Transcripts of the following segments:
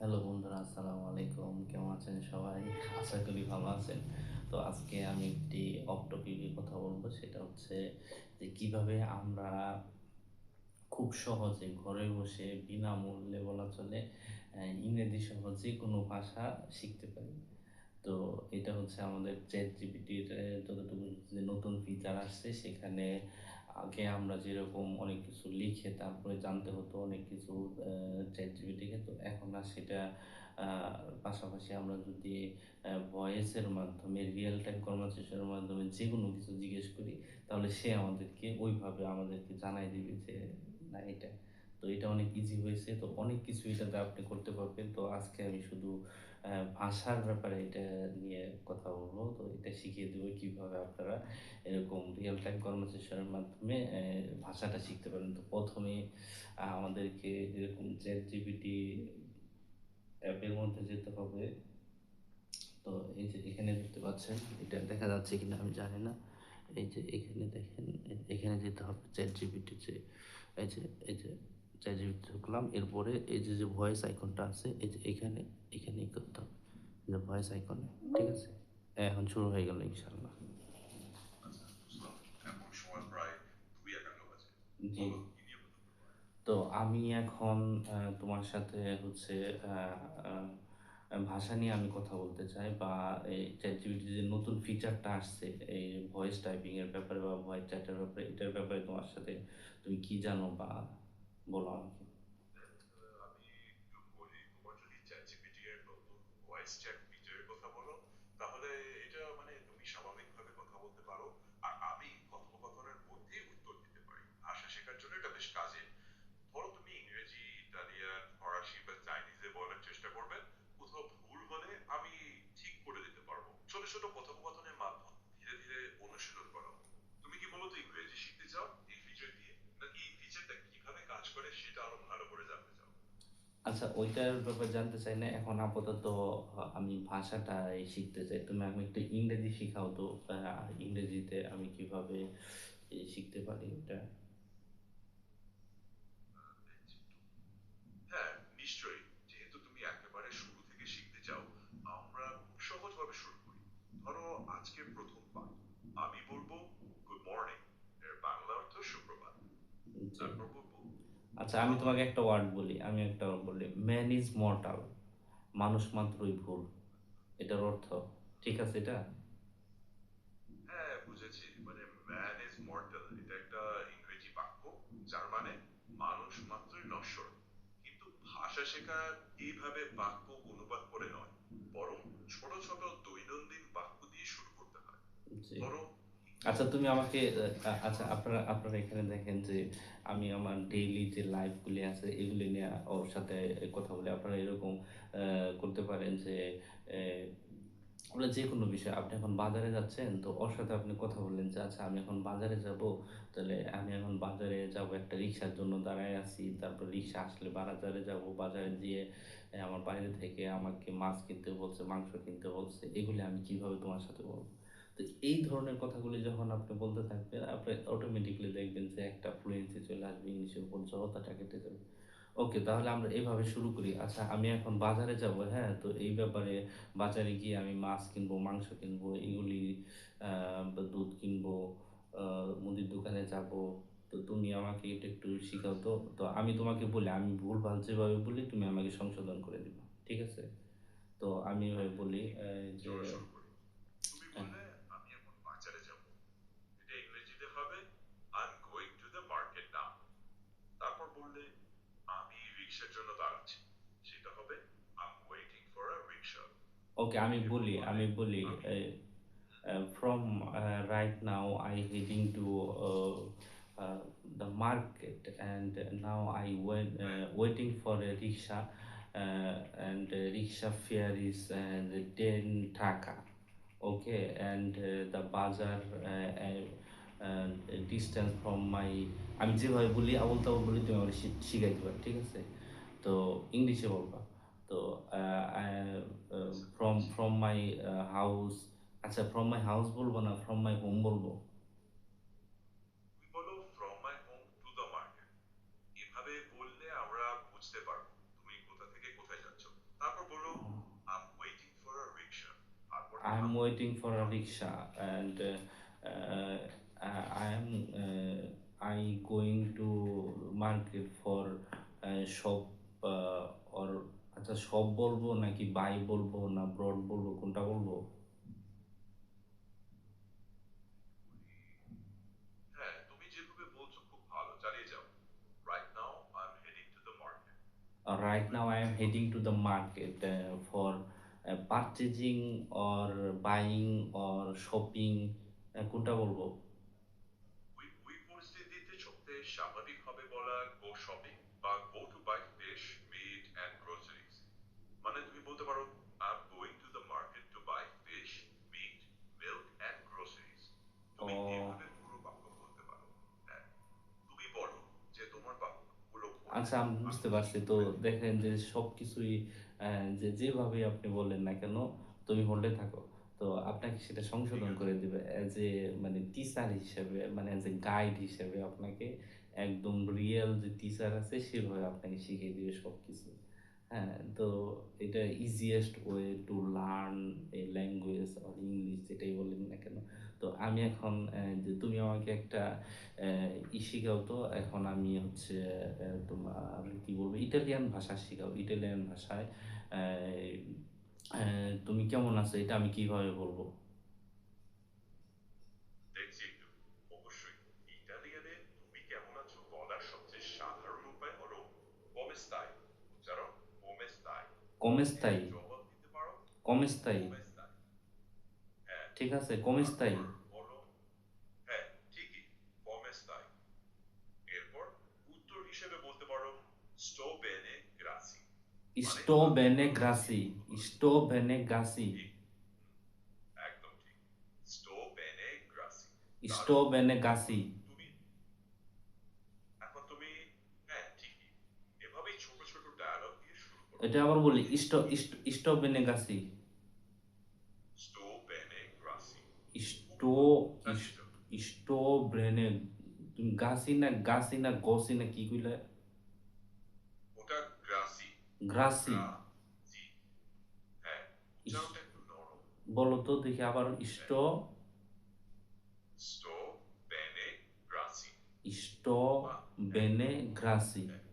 Hello বন্ধুরা, আসসালামু আলাইকুম। কেমন আছেন সবাই? আশা করি ভালো আছেন। তো আজকে আমি একটি অফ টপিকে কথা বলবো। সেটা হচ্ছে যে কিভাবে আমরা খুব সহজে ঘরে বসে বিনামূল্যে বলা চলে ইংরেজি সহ যেকোনো ভাষা শিখতে পারি। তো এটা হচ্ছে আমাদের ChatGPT-র যতটুকু যে নতুন ফিচার আসছে সেখানে আগে আমরা যেরকম অনেক কিছু লিখে তারপরে জানতে হতো অনেক কিছু ChatGPT-কে, তো এখন আর সেটা আ পাশাপাশি আমরা যদি ভয়েসের মাধ্যমে রিয়াল টাইম কনভারসেশনের মাধ্যমে যেকোনো কিছু জিজ্ঞেস করি, তাহলে সে আমাদেরকে ওইভাবে আমাদেরকে জানায় দিবে যে না এটা। তো এটা অনেক ইজি হয়েছে। তো অনেক কিছু এটাতে আপনি করতে পারবেন। তো আজকে আমি শুধু ভাষার ব্যাপারে এটা নিয়ে কথা বলবো। তো এটা শিখিয়ে দেবো কিভাবে আপনারা এরকম রিয়াল টাইম কনভারসেশন এর মাধ্যমে ভাষাটা শিখতে পারেন। তো ১ম এ আমাদেরকে এরকম ChatGPT অ্যাপের মধ্যে যেতে হবে। তো এই যে এখানে দেখতে পাচ্ছেন, এটা দেখা যাচ্ছে কিনা আমি জানি না। এই যে এখানে দেখেন, এখানে যেতে হবে ChatGPT যে এই যে এই যে ChatGPT ঢুকলাম। এরপরে এই যে ভয়েস আইকনটা আছে, এই যে এখানেই করতে হবে। যে ভয়েস আইকনে, ঠিক আছে? এখন শুরু হয়ে গেল ইনশাআল্লাহ। আচ্ছা, বুঝলাম। এখন সময় প্রায় ২:৫১ বাজে। জি। বলো কি নিয়ে কথা বলবা? তো আমি এখন তোমার সাথে হচ্ছে আ আ ভাষা নিয়ে আমি কথা বলতে চাই, বা এই ChatGPT যে নতুন ফিচারটা আসছে এই ভয়েস টাইপিং এর ব্যাপারে বা ভয়েস চ্যাটের ব্যাপারে, এটার ব্যাপারে তোমার সাথে তুমি কি জানো বা বলো আমাকে। আমি একটু বলি, তোমার যদি ChatGPT এর নতুন ভয়েস চ্যাট ফিচারের কথা বলো, তাহলে এটা মানে তুমি স্বাভাবিকভাবে কথা বলতে পারো। আর আমি কথোপকথনের মধ্যেই উত্তর দিতে পারি। ভাষা শেখার জন্য এটা বেশ কাজে। ধরো তুমি ইংরেজি, ইতালিয়ান, ফরাসি বা চাইনিজে বলার চেষ্টা করবে। কোথাও ভুল হলে আমি ঠিক করে দিতে পারবো। ছোট ছোট কথোপকথনের মাধ্যম ধীরে ধীরে অনুশীলন করাবো। তুমি কি মূলত ইংরেজি শিখতে চাও এই ফিচার দিয়ে, নাকি এই ফিচারটা কিভাবে কাজ করে সেটা আরো ভালো করে জানতে চাও? আচ্ছা, ওইটার ব্যাপারে জানতে চাই না। এখন আপাতত আমি ভাষাটাই শিখতে চাই। তুমি আমি একটু ইংরেজি শিখাও তো। ইংরেজিতে আমি কিভাবে শিখতে পারি এটা? দেখছি একটু। হ্যাঁ, নিশ্চয়ই। যেহেতু তুমি একেবারে শুরু থেকে শিখতে চাও, আমরা খুব সহজভাবে শুরু করি। ধরো আজকের প্রথম পাঠ। আমি বলবো গুড মর্নিং, এর বাংলা অর্থ সুপ্রভাত। জি। তারপর বলবো আচ্ছা, আমি হাউ আর তোমাকে ইউ। একটা ওয়ার্ড বলি। আমি একটা ওয়ার্ড বলি, ম্যান ইজ মর্টাল। মানুষ মাত্রই ভুল। এটার অর্থ ঠিক আছে এটা? হ্যাঁ, বুঝেছি। মানে ম্যান ইজ মর্টাল এটা একটা ইংরেজি বাক্য, যার মানে মানুষ মাত্রই নশ্বর। কিন্তু ভাষা শেখা এইভাবে বাক্য অনুবাদ করে নয়, বরং ছোট ছোট দৈনন্দিন বাক্য দিয়ে শুরু করতে হয়। জি। ধরো আচ্ছা, তুমি ধীরে আমাকে ধীরে। আচ্ছা, আপনারা এখানে দেখেন যে আমি আমার ডেইলি যে লাইফগুলি আছে এগুলি নিয়ে ওর সাথে কথা বলি। আপনারা এরকম করতে পারেন যে আমরা যেকোনো বিষয়, আপনি এখন বাজারে যাচ্ছেন, তো ওর সাথে আপনি কথা বললেন যে, "আচ্ছা, আমি এখন বাজারে যাবো। তাহলে আমি এখন বাজারে যাবো, একটা রিক্সার জন্য দাঁড়ায় আছি। তারপর রিক্সা আসলে বাজারে যাবো। বাজারে যেয়ে আমার বাইরে থেকে আমাকে মাছ কিনতে বলছে, মাংস কিনতে বলছে। এগুলি আমি কিভাবে তোমার সাথে বলবো?" তো এই ধরনের কথাগুলি যখন আপনি বলতে থাকবেন, আপনি অটোমেটিক্যালি দেখবেন যে একটা ফ্লুয়েন্সি চলে আসবে, ইংলিশের উপর জড়তাটা কেটে যাবে। ওকে, তাহলে আমরা এভাবে শুরু করি। আচ্ছা, আমি এখন বাজারে যাবো, হ্যাঁ? তো এই ব্যাপারে বাজারে গিয়ে আমি মাছ কিনবো, মাংস কিনবো, এগুলি বা দুধ কিনবো, আ মুদির দোকানে যাবো। তো তুমি আমাকে এটা একটু শিখাও তো। তো আমি তোমাকে বলি, আমি ভুলভাল যেভাবে বলি তুমি আমাকে সংশোধন করে দিবা। ঠিক আছে? তো আমি এভাবে বলি ঠিক আছে, যে চলো শুরু করি। তুমি আ বললে আমি এখন বাজারে যাব। এটা ইংরেজিতে হবে I'm going to the market now। তারপর বললে আমি রিক্সার জন্য দাঁড়াচ্ছি। সেটা হবে I'm waiting for a rickshaw। ওকে, এরপর বললে আমি বলি আমি from right now I heading to the market, and now I হ্যাঁ, waiting for a rickshaw, and rickshaw fare is 10 taka. Okay, and the bazaar distance from my, আমি যেভাবে বলি আবল তাবল বলি তুমি আমার শিখাই দিবা, ঠিক আছে? তো ইংলিশে বলবা। তো আচ্ছা বুঝেছি। ফ্রম মাই হাউস, আচ্ছা, ফ্রম মাই হাউস বলবো না ফ্রম মাই হোম বলবো? তুমি বলো from my home to the market। এভাবে বললে আমরা বুঝতে পারবো তুমি কোথা থেকে কোথায় যাচ্ছ। নাও। waiting for a rickshaw, and I am I going to market for shop, or আচ্ছা শপ বলবো নাকি বাই বলবো না ব্রড বলবো, কোনটা বলবো? হ্যাঁ, তুমি যেভাবে বলছো খুব ভালো, চালিয়ে যাও। Right now I am heading two the market. Right তুমি now I am যেভাবে heading to the market for purchasing or buying or shopping, কোনটা বলবো? ওই পরিস্থিতিতে সবথেকে স্বাভাবিক হবে বলা গো শপিং বা go to buy fish, meat and groceries. মানে তুমি বলতে পারো I am going to the market to buy fish, meat, milk and groceries. তুমি ও এভাবে পুরো বাক্য বলতে পারো। হ্যাঁ, তুমি বলো যে তোমার বাক্যগুলো আচ্ছা, বলতে আমি আমি বুঝতে ঠিক পারছি। তো করে দিই। দেখেন যে সব কিছুই যে যেভাবে আপনি বললেন না কেন, তুমি হোল্ডে থাকো। তো আপনাকে সেটা ঠিক সংশোধন আছে। করে দিবে অ্যাজ এ, মানে টিচার হিসেবে, মানে অ্যাজ এ গাইড হিসেবে আপনাকে একদম রিয়েল যে টিচার আছে সেভাবে আপনাকে শিখিয়ে দিবে সব কিছু। হ্যাঁ, তো এটা easiest way to learn a language or English, যেটাই বলেন না কেন। তো আমি এখন যে তুমি আমাকে একটা শিখাও, তো এখন আমি হচ্ছে তোমার কি বলবো, ইটালিয়ান ভাষা শিখাও। ইটালিয়ান ভাষায় তুমি কেমন আছো এটা আমি কিভাবে বলবো? দেখছি একটু। অবশ্যই ইটালিয়ানে তুমি কেমন আছো বলার সবচেয়ে সাধারণ উপায় হলো কোমেস্তাই। উচ্চারণ কোমেস্তাই। যদি কমেস্তাই? জবাব দিতে পারো কমেস্তাই? কোমেস্তাই। হ্যাঁ, ঠিক আছে, কমেস্তাই। তারপর বলো হ্যাঁ ঠিকই কোমেস্তাই। এরপর উত্তর হিসেবে বলতে পারো স্টো বেনে গ্রাসি। মানে স্টো আমি বেনে ভালো আছি গ্রাসি? ধন্যবাদ। স্টো বেনে গ্রাসি? ঠিক, একদম ঠিক। স্টো বেনে গ্রাসি। স্টো দারুণ। বেনে এখন গাসি? তুমি এখন তুমি হ্যাঁ ঠিকই। এভাবেই ছোট ছোট ডায়ালগ দিয়ে শুরু করো। এটা আবার বলি, মানে স্টো তুমি স্টো বেনে গাসি? স্টো বেনে গ্রাসি। খুব স্টো ভালো, চালিয়ে যাও। স্টো ব্রেনে, তুমি গাসি না গাসি না গসি না কি কইলে? ওটা গ্রাসি। গ্রাসি? গ্রাসি। হ্যাঁ, ইস- উচ্চারণটা একটু নরম। বলো তো দেখি আবার, হ্যাঁ, স্টো স্টো বেনে গ্রাসি। স্টো বাহ, বেনে একদম। গ্রাসি? হ্যাঁ,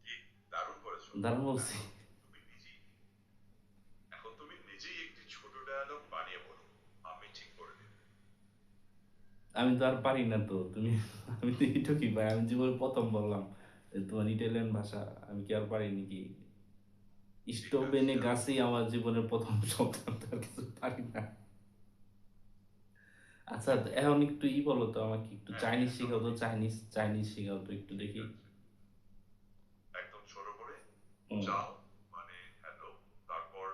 ঠিক, দারুণ করেছো। দারুণ বলছি? এখন তুমি নিজেই এখন তুমি নিজেই একটি ছোট ডায়ালগ বানিয়ে বলো। আমি ঠিক করে দিই। আমি তো আর পারি না তো, তুমি আমি তো এটা কি ভাই, আমি জীবনে প্রথম বললাম তোমার ইটালিয়ান ভাষা, আমি কি আর পারি নাকি? ঠিক স্টো আছে, বেনে যাও। গাসি আমার জীবনের প্রথম শব্দ, আমি তো আর কিছু পারি না। আচ্ছা, এখন একটু বলো তো আমাকে, একটু হ্যাঁ চাইনিজ হ্যাঁ, শিখাও তো, স্বাভাবিক। চাইনিজ চাইনিজ শিখাও তো একটু ঠিক দেখি। আছে, একদম ছোট করে। হুম। চাও মানে হ্যালো, তারপর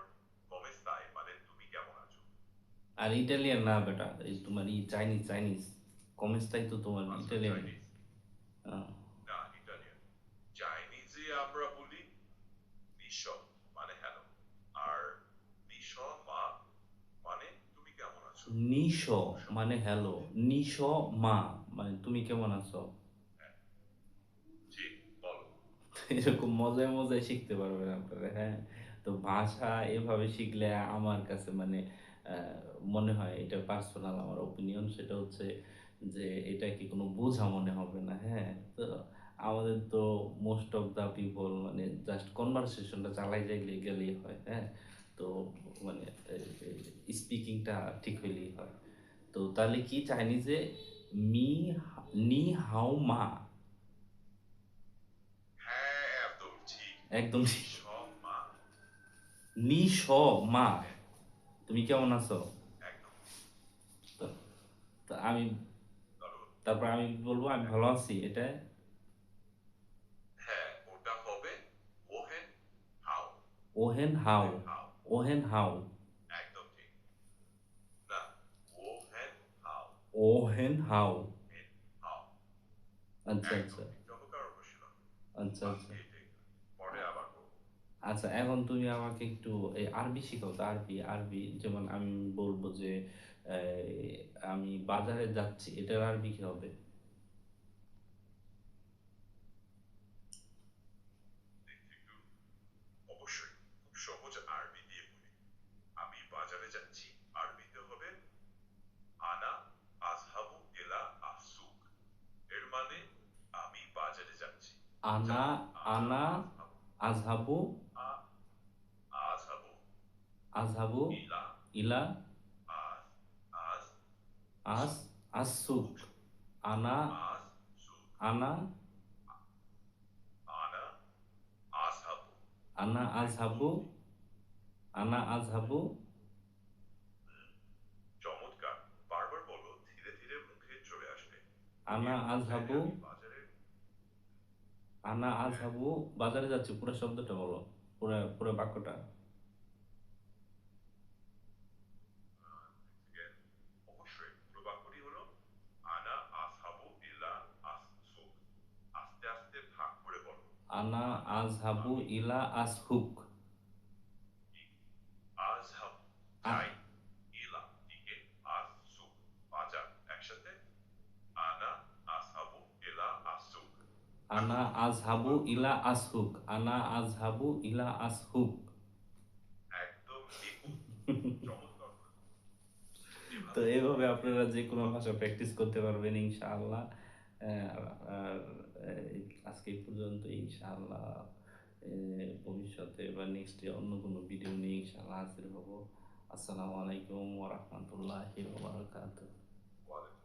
কমেস্তাই মানে তুমি কেমন আছো। আর ইটালিয়ান না বেটা, এই তোমার চাইনিজ চাইনিজ। কমেস্তাই তো তোমার আচ্ছা ইটালিয়ান। চাইনিজ। আহ, না, ইটালিয়ান। চাইনিজে আমরা বলি নিশ মানে হ্যালো। আর নিশ মা মানে তুমি কেমন আছো। নিশ খুব মানে স্বাভাবিক হ্যালো, ভাবে। নিশ মা মানে তুমি কেমন আছো? হ্যাঁ, ঠিক, বলো। এরকম মজায় মজায় শিখতে পারবেন আপনারা, হ্যাঁ। তো ভাষা এভাবে শিখলে আমার কাছে মানে আহ, মনে হয়, এটা পার্সোনাল আমার ওপিনিয়ন, সেটা হচ্ছে যে এটা কি কোনো বোঝা মনে হবে না, হ্যাঁ। তো আমাদের তো মোস্ট অফ দা পিপল মানে জাস্ট কনভারসেশনটা চালাই যাইলে গেলেই হয়, হ্যাঁ। তো মানে স্পিকিংটা ঠিক হইলেই হয়। তো তাহলে কি চাইনিজে মি নি হাও মা? হ্যাঁ, একদম ঠিক। একদম ঠিক। নিশ মা। নি স মা, হ্যাঁ, তুমি কেমন আছো? একদম ঠিক। তো তো আমি, দারুণ। তারপর আমি বলবো আমি ভালো একদম আছি, এটা? হ্যাঁ, ওটা হবে ওহেন হাও। ওহেন হাও? ওহেন হাও। ওহেন হাও? একদম ঠিক। না, ওহেন হাও। ওহেন হাও? হেন হাও। আচ্ছা একদম আচ্ছা। ঠিক, চমৎকার অনুশীলন। আচ্ছা বাহ, আচ্ছা। এইটাই। পরে আবার করবো। আচ্ছা, এখন তুমি আমাকে একটু এই আরবি শিখাও তো, আরবি আরবি। যেমন আমি বলবো যে আমি বাজারে যাচ্ছি, এটার আরবি কি হবে? দেখি একটু। অবশ্যই খুব সহজ আরবি দিয়ে বলি। আমি বাজারে যাচ্ছি, আযহাবু আ আযহাবু আযহাবু ইলা ইলা আজ আজ আস সুক আসুক। আনা আজ সুক আনা আনা আযহাবু। আনা একদম আযহাবু ঠিক। আনা আযহাবু হুম, চমৎকার। বারবার বলো, ধীরে ধীরে মুখে চলে আসবে। আনা এরপর চাইলে আযহাবু আমি বাজারে আনা হ্যাঁ, আযহাবু বাজারে যাচ্ছি, পুরো শব্দটা বলো, পুরো পুরো বাক্যটা। again, অবশ্যই পুরো বাক্যটি হলো আনা আসহাবু ইলা আস সুক। আস্তে আস্তে ভাগ করে বলো। আনা আনা আযহাবু আমি ইলা আসহুক। আজহাব আহ যাই, ইলা দিকে, আজ সুক বাজার। একসাথে আনা আসহাবু ইলা আসুক। আনা এখন পুরো আযহাবু বাক্যটি ইলা আসহুক। আনা আযহাবু ইলা আসহুক। একদম নিখুঁত, চমৎকার করেছো। তো এভাবে এইভাবে ধীরে ধীরে আপনারা যে কোনো মুখস্থ ভাষা প্র্যাকটিস করতে পারবেন ইনশাআল্লাহ। আর আর, আজকে এই পর্যন্ত ইনশাআল্লাহ। ভবিষ্যতে বা নেক্সটে অন্য কোনো ভিডিও নিয়ে ইনশাআল্লাহ হাজির হব। আসসালামু আলাইকুম ওয়া রাহমাতুল্লাহি ওয়া বারাকাতুহু। ওয়ালাইকুম